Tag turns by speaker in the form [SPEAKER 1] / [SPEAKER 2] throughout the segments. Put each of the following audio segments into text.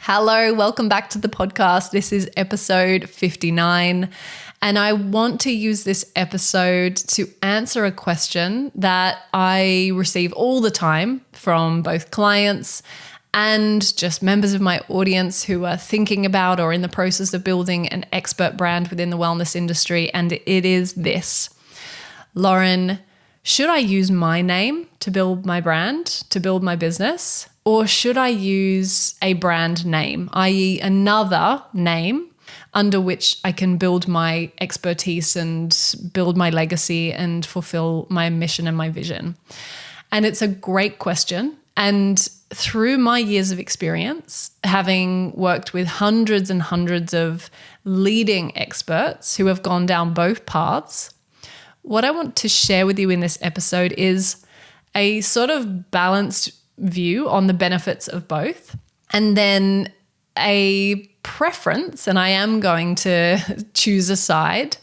[SPEAKER 1] Hello, welcome back to the podcast. This is episode 59, and I want to use this episode to answer a question that I receive all the time from both clients and just members of my audience who are thinking about or in the process of building an expert brand within the wellness industry, and it is this. Lauren, should I use my name to build my brand, to build my business? Or should I use a brand name, i.e. another name under which I can build my expertise and build my legacy and fulfill my mission and my vision? And it's a great question. And through my years of experience, having worked with hundreds and hundreds of leading experts who have gone down both paths, what I want to share with you in this episode is a sort of balanced view on the benefits of both, and then a preference, and I am going to choose a side,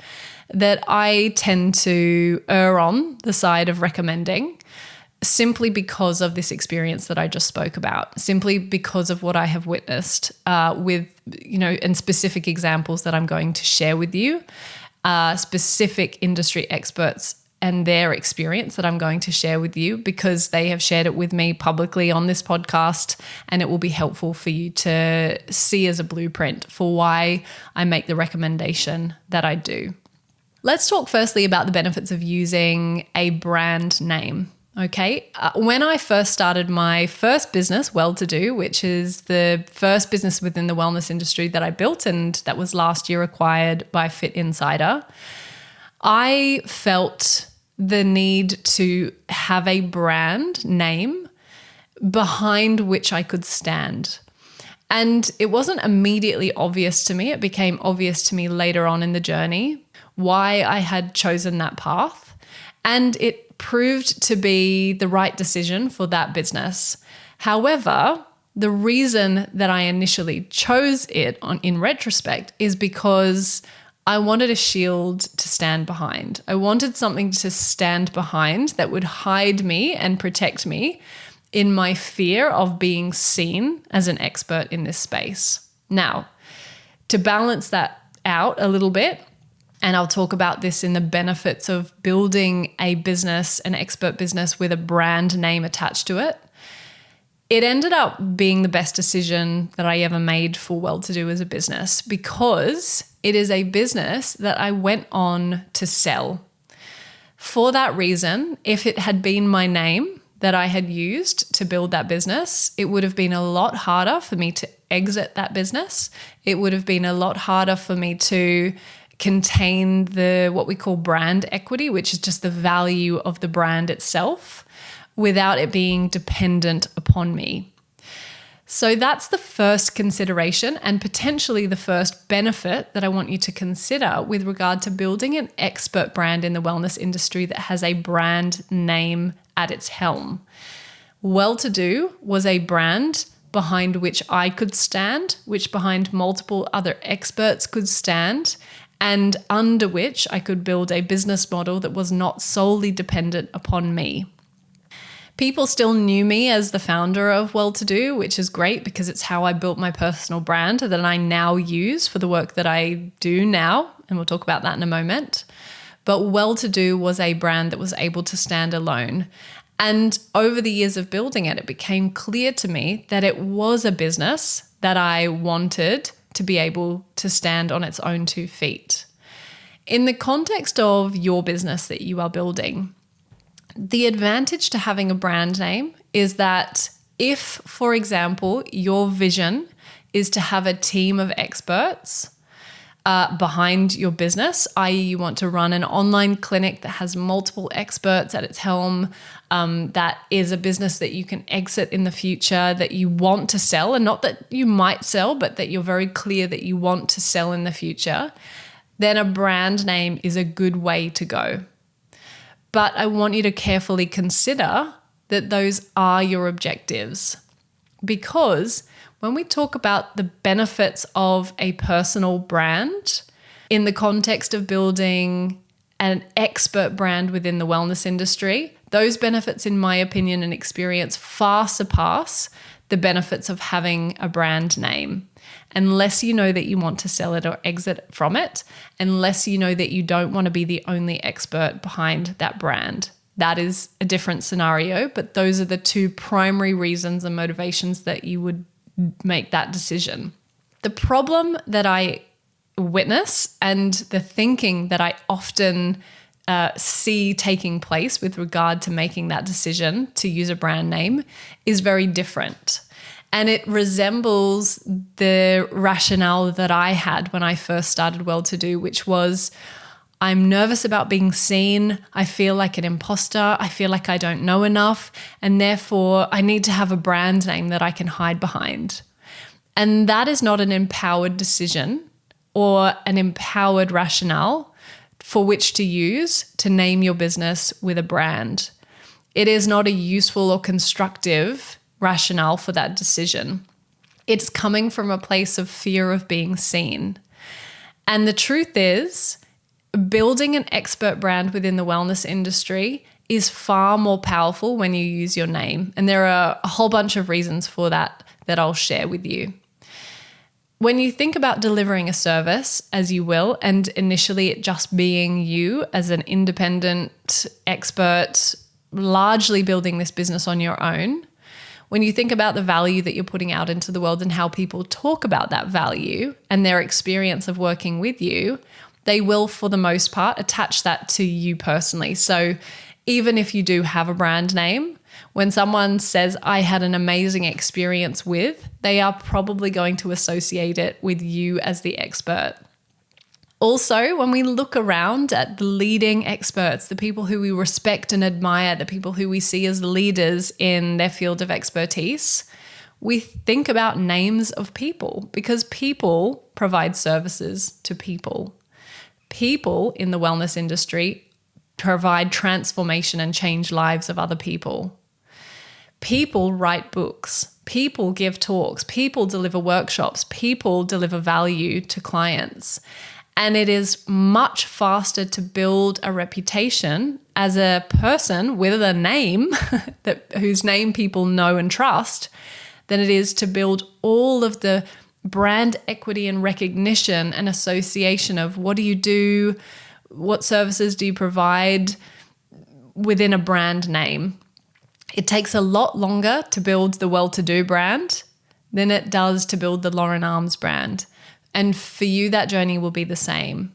[SPEAKER 1] that I tend to err on the side of recommending simply because of this experience that I just spoke about, simply because of what I have witnessed with, and specific examples that I'm going to share with you, specific industry experts and their experience that I'm going to share with you because they have shared it with me publicly on this podcast, and it will be helpful for you to see as a blueprint for why I make the recommendation that I do. Let's talk firstly about the benefits of using a brand name. Okay. When I first started my first business, Well-To-Do, which is the first business within the wellness industry that I built, and that was last year acquired by Fit Insider, I felt the need to have a brand name behind which I could stand. And it wasn't immediately obvious to me. It became obvious to me later on in the journey why I had chosen that path. And it proved to be the right decision for that business. However, the reason that I initially chose it in retrospect is because I wanted a shield to stand behind. I wanted something to stand behind that would hide me and protect me in my fear of being seen as an expert in this space. Now, to balance that out a little bit, and I'll talk about this in the benefits of building a business, an expert business with a brand name attached to it, it ended up being the best decision that I ever made for Well-To-Do as a business because it is a business that I went on to sell. For that reason, if it had been my name that I had used to build that business, it would have been a lot harder for me to exit that business. It would have been a lot harder for me to contain what we call brand equity, which is just the value of the brand itself, without it being dependent upon me. So that's the first consideration and potentially the first benefit that I want you to consider with regard to building an expert brand in the wellness industry that has a brand name at its helm. Well-To-Do was a brand behind which I could stand, which behind multiple other experts could stand, and under which I could build a business model that was not solely dependent upon me. People still knew me as the founder of Well-To-Do, which is great because it's how I built my personal brand that I now use for the work that I do now, and we'll talk about that in a moment. But Well-To-Do was a brand that was able to stand alone. And over the years of building it, it became clear to me that it was a business that I wanted to be able to stand on its own 2 feet. In the context of your business that you are building, the advantage to having a brand name is that if, for example, your vision is to have a team of experts behind your business, i.e. you want to run an online clinic that has multiple experts at its helm, that is a business that you can exit in the future, that you want to sell, and not that you might sell, but that you're very clear that you want to sell in the future, then a brand name is a good way to go. But I want you to carefully consider that those are your objectives, because when we talk about the benefits of a personal brand in the context of building an expert brand within the wellness industry, those benefits, in my opinion and experience, far surpass the benefits of having a brand name, unless you know that you want to sell it or exit from it, unless you know that you don't want to be the only expert behind that brand. That is a different scenario, but those are the two primary reasons and motivations that you would make that decision. The problem that I witness and the thinking that I often see taking place with regard to making that decision to use a brand name is very different. And it resembles the rationale that I had when I first started Well-To-Do, which was, I'm nervous about being seen. I feel like an imposter. I feel like I don't know enough. And therefore, I need to have a brand name that I can hide behind. And that is not an empowered decision or an empowered rationale for which to use to name your business with a brand. It is not a useful or constructive rationale for that decision. It's coming from a place of fear of being seen. And the truth is, building an expert brand within the wellness industry is far more powerful when you use your name. And there are a whole bunch of reasons for that I'll share with you. When you think about delivering a service, as you will, and initially it just being you as an independent expert, largely building this business on your own, when you think about the value that you're putting out into the world and how people talk about that value and their experience of working with you, they will, for the most part, attach that to you personally. So even if you do have a brand name, when someone says, I had an amazing experience with, they are probably going to associate it with you as the expert. Also, when we look around at the leading experts, the people who we respect and admire, the people who we see as leaders in their field of expertise, we think about names of people because people provide services to people. People in the wellness industry provide transformation and change lives of other people. People write books, people give talks, people deliver workshops, people deliver value to clients. And it is much faster to build a reputation as a person with a name whose name people know and trust than it is to build all of the brand equity and recognition and association of what do you do, what services do you provide within a brand name. It takes a lot longer to build the Well-To-Do brand than it does to build the Lauren Arms brand. And for you, that journey will be the same.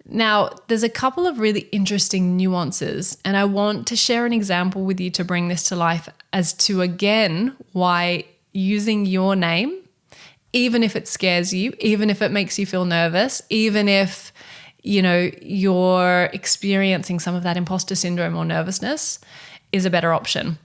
[SPEAKER 1] Now, there's a couple of really interesting nuances, and I want to share an example with you to bring this to life as to, again, why using your name, even if it scares you, even if it makes you feel nervous, even if, you're experiencing some of that imposter syndrome or nervousness, is a better option.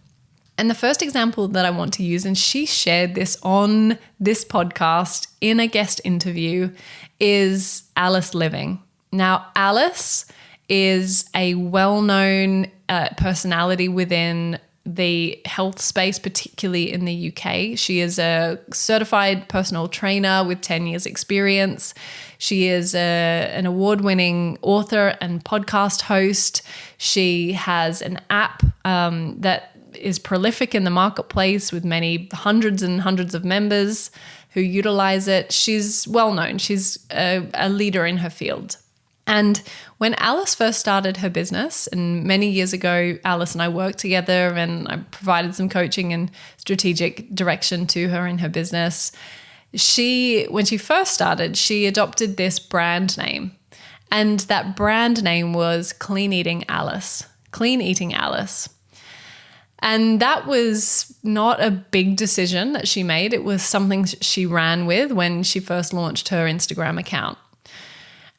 [SPEAKER 1] And the first example that I want to use, and she shared this on this podcast in a guest interview, is Alice Living. Now, Alice is a well-known personality within the health space, particularly in the UK. She is a certified personal trainer with 10 years experience. She is an award-winning author and podcast host. She has an app that is prolific in the marketplace with many hundreds and hundreds of members who utilize it. She's well-known. She's a leader in her field. And when Alice first started her business, and many years ago, Alice and I worked together and I provided some coaching and strategic direction to her in her business. When she first started, she adopted this brand name. And that brand name was Clean Eating Alice. Clean Eating Alice. And that was not a big decision that she made. It was something she ran with when she first launched her Instagram account.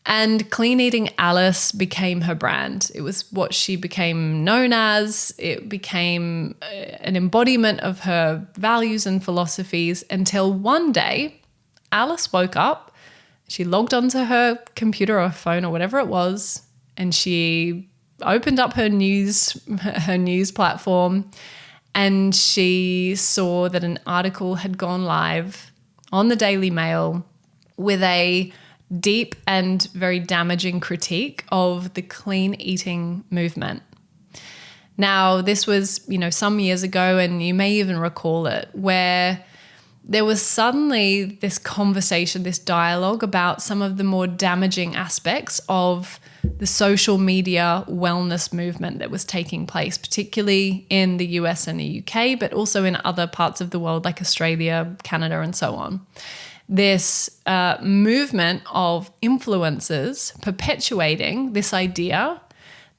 [SPEAKER 1] And Clean Eating Alice became her brand. It was what she became known as. It became an embodiment of her values and philosophies until one day Alice woke up, she logged onto her computer or phone or whatever it was, and she opened up her news platform, and she saw that an article had gone live on the Daily Mail with a deep and very damaging critique of the clean eating movement. Now, this was, some years ago, and you may even recall it, where there was suddenly this conversation, this dialogue about some of the more damaging aspects of the social media wellness movement that was taking place, particularly in the US and the UK, but also in other parts of the world like Australia, Canada, and so on. This movement of influencers perpetuating this idea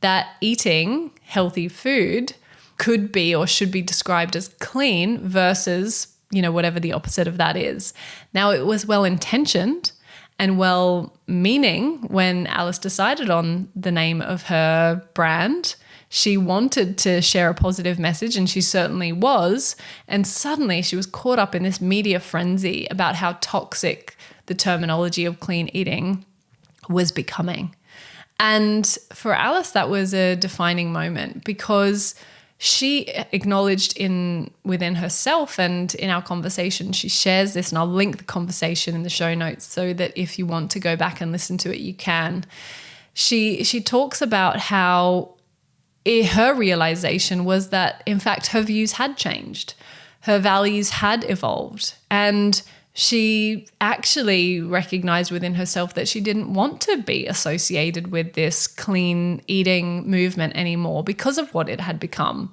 [SPEAKER 1] that eating healthy food could be or should be described as clean versus, whatever the opposite of that is. Now, it was well-intentioned and well-meaning when Alice decided on the name of her brand. She wanted to share a positive message, and she certainly was. And suddenly she was caught up in this media frenzy about how toxic the terminology of clean eating was becoming. And for Alice, that was a defining moment because she acknowledged within herself, and in our conversation, she shares this, and I'll link the conversation in the show notes so that if you want to go back and listen to it, you can. She talks about how her realization was that, in fact, her views had changed. Her values had evolved. And she actually recognized within herself that she didn't want to be associated with this clean eating movement anymore because of what it had become.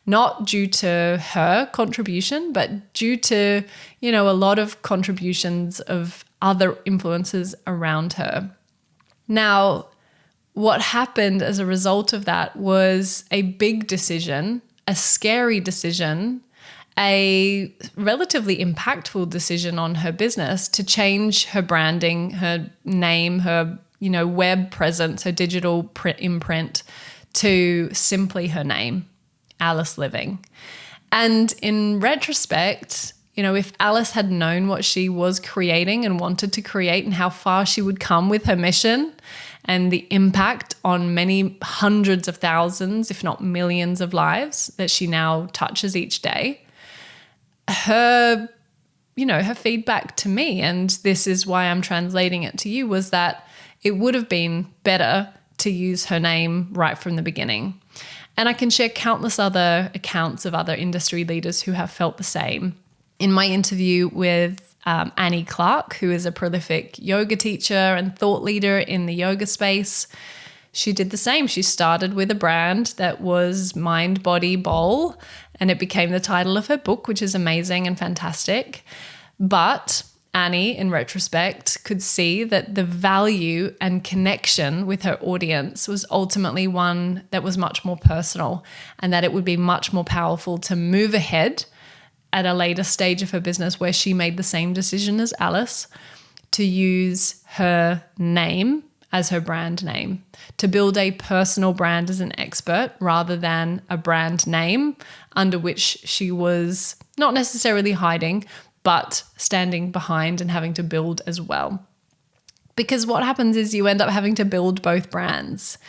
[SPEAKER 1] Not due to her contribution, but due to, a lot of contributions of other influences around her. Now, what happened as a result of that was a big decision, a scary decision, a relatively impactful decision on her business to change her branding, her name, her, web presence, her digital imprint to simply her name, Alice Living. And in retrospect, if Alice had known what she was creating and wanted to create and how far she would come with her mission and the impact on many hundreds of thousands, if not millions of lives that she now touches each day, her feedback to me, and this is why I'm translating it to you, was that it would have been better to use her name right from the beginning. And I can share countless other accounts of other industry leaders who have felt the same. In my interview with Annie Clark, who is a prolific yoga teacher and thought leader in the yoga space, she did the same. She started with a brand that was Mind Body Bowl, and it became the title of her book, which is amazing and fantastic. But Annie, in retrospect, could see that the value and connection with her audience was ultimately one that was much more personal, and that it would be much more powerful to move ahead at a later stage of her business where she made the same decision as Alice to use her name as her brand name, to build a personal brand as an expert rather than a brand name under which she was not necessarily hiding, but standing behind and having to build as well. Because what happens is you end up having to build both brands.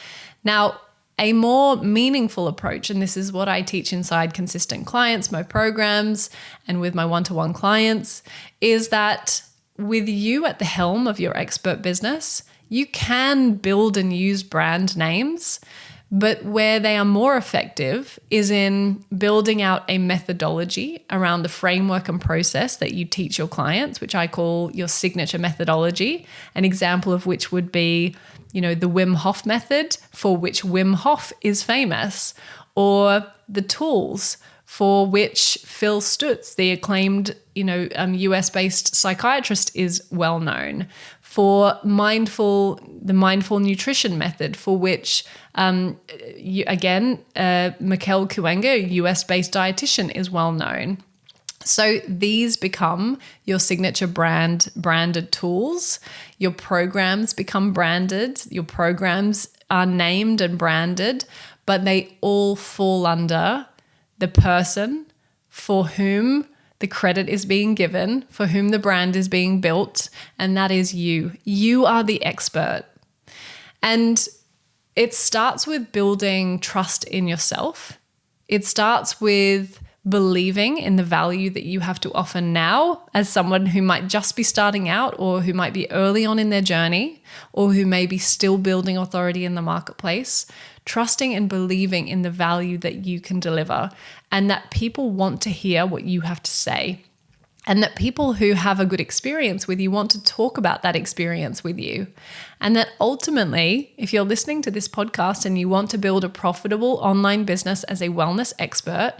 [SPEAKER 1] Now, a more meaningful approach, and this is what I teach inside Consistent Clients, my programs, and with my one-to-one clients, is that with you at the helm of your expert business, you can build and use brand names, but where they are more effective is in building out a methodology around the framework and process that you teach your clients, which I call your signature methodology, an example of which would be the Wim Hof method, for which Wim Hof is famous, or the tools for which Phil Stutz, the acclaimed, US-based psychiatrist, is well known, for the mindful nutrition method, for which, Mikkel Kuenga, US-based dietitian, is well known. So these become your signature branded tools. Your programs become branded. Your programs are named and branded, but they all fall under the person for whom the credit is being given, for whom the brand is being built, and that is you. You are the expert. And it starts with building trust in yourself. It starts with believing in the value that you have to offer now as someone who might just be starting out, or who might be early on in their journey, or who may be still building authority in the marketplace. trusting and believing in the value that you can deliver, and that people want to hear what you have to say. And that people who have a good experience with you want to talk about that experience with you. And that ultimately, if you're listening to this podcast and you want to build a profitable online business as a wellness expert,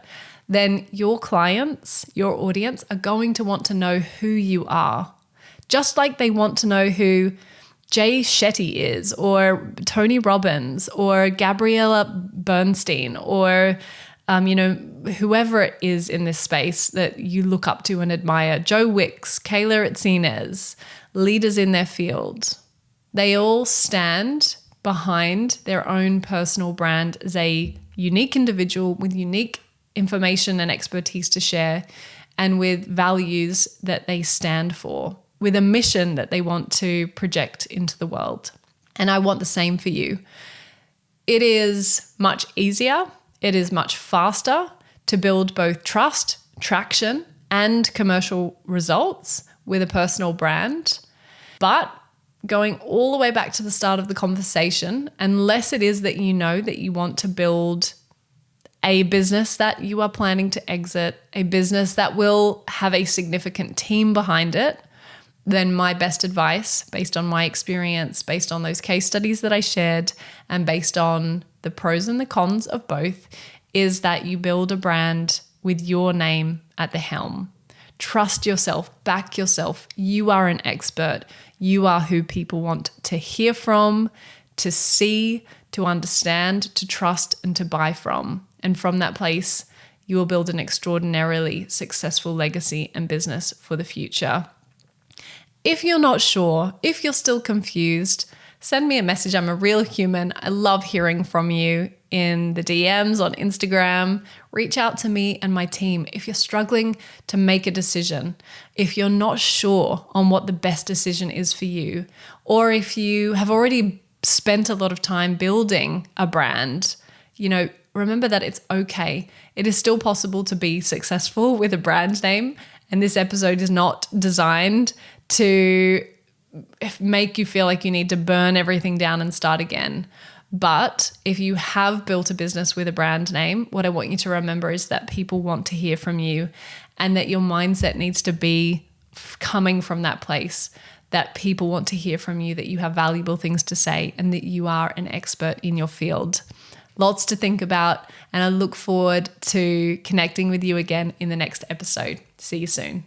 [SPEAKER 1] then your clients, your audience are going to want to know who you are. Just like they want to know who Jay Shetty is, or Tony Robbins, or Gabriella Bernstein, or whoever it is in this space that you look up to and admire, Joe Wicks, Kayla Itzinez, leaders in their field. They all stand behind their own personal brand as a unique individual with unique information and expertise to share, and with values that they stand for, with a mission that they want to project into the world. And I want the same for you. It is much easier. It is much faster to build both trust, traction, and commercial results with a personal brand. But going all the way back to the start of the conversation, unless it is that you know that you want to build a business that you are planning to exit, a business that will have a significant team behind it, then my best advice, based on my experience, based on those case studies that I shared, and based on the pros and the cons of both, is that you build a brand with your name at the helm. Trust yourself, back yourself. You are an expert. You are who people want to hear from, to see, to understand, to trust, and to buy from. And from that place, you will build an extraordinarily successful legacy and business for the future. If you're not sure, if you're still confused, send me a message. I'm a real human. I love hearing from you in the DMs on Instagram. Reach out to me and my team if you're struggling to make a decision, if you're not sure on what the best decision is for you, or if you have already spent a lot of time building a brand. Remember that it's okay. It is still possible to be successful with a brand name. And this episode is not designed to make you feel like you need to burn everything down and start again. But if you have built a business with a brand name, what I want you to remember is that people want to hear from you, and that your mindset needs to be coming from that place, that people want to hear from you, that you have valuable things to say, and that you are an expert in your field. Lots to think about, and I look forward to connecting with you again in the next episode. See you soon.